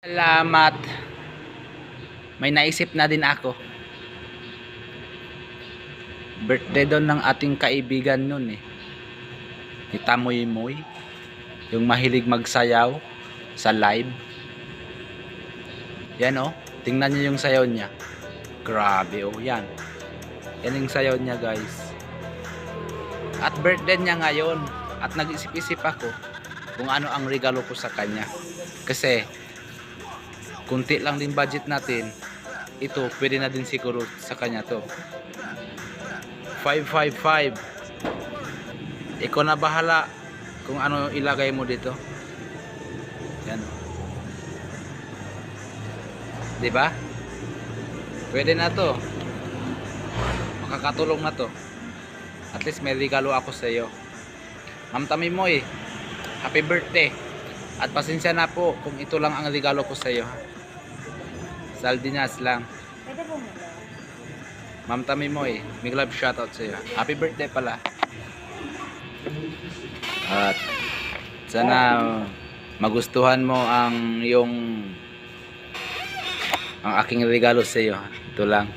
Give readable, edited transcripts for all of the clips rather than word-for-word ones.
Salamat. May naisip na din ako. Birthday doon ng ating kaibigan nun eh. Si Tamoy Moy. Yung mahilig magsayaw sa live. Yan oh. Tingnan niyo yung sayaw niya. Grabe oh. Yan. Yan yung sayaw niya guys. At birthday niya ngayon. At nag-isip-isip ako kung ano ang regalo ko sa kanya. Kasi kunti lang din budget natin. Ito pwede na din siguro sa kanya to. 555. Ikaw na bahala kung ano ilagay mo dito. Yan. Diba? Pwede na to. Makakatulong na to. At least may regalo ako sa iyo. Ma'am Tami Moy, happy birthday. At pasensya na po kung ito lang ang regalo ko sa iyo. Saldinas lang. Pwede po mo ba? Ma'am Tami Moy, big love shoutout sa iyo. Happy birthday pala. At sana magustuhan mo ang aking regalo sa iyo. Ito lang.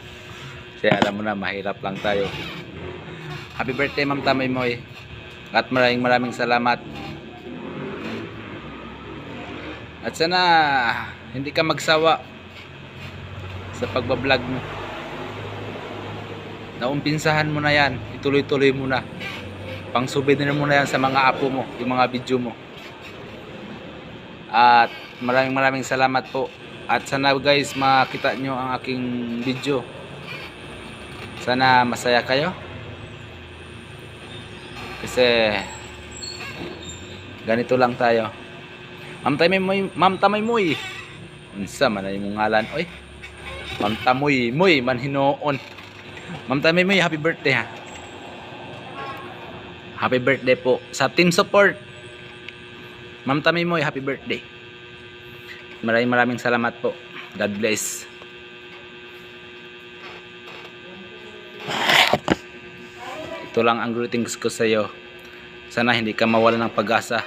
Kasi alam mo na mahirap lang tayo. Happy birthday Ma'am Tami Moy. At maraming salamat. At sana hindi ka magsawa sa pagbablog mo. Naumpinsahan mo na yan. Ituloy-tuloy mo na. Pang souvenir mo na yan sa mga apo mo, yung mga video mo. At maraming salamat po. At sana guys makita nyo ang aking video. Sana masaya kayo. Kasi ganito lang tayo. Ma'am Tamay Moy. Unsa man ay mong ngalan oy? Ma'am Tamoy Moy man hinoon. Ma'am Tamay Moy, happy birthday ha. Happy birthday po sa team support. Ma'am Tamay Moy, happy birthday. Maraming salamat po. God bless. Ito lang ang greetings ko sa iyo. Sana hindi ka mawalan ng pag-asa.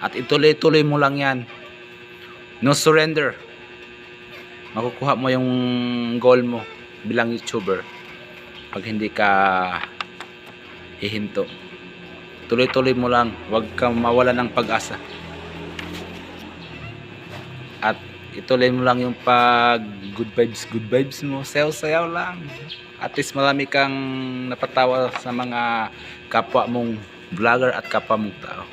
At ituloy-tuloy mo lang yan. No surrender. Makukuha mo yung goal mo bilang YouTuber. Pag hindi ka hihinto. Tuloy-tuloy mo lang. Huwag kang mawalan ng pag-asa. At ituloy mo lang yung pag good vibes mo. Sayaw-sayaw lang. At least marami kang napatawa sa mga kapwa mong vlogger at kapwa mong tao.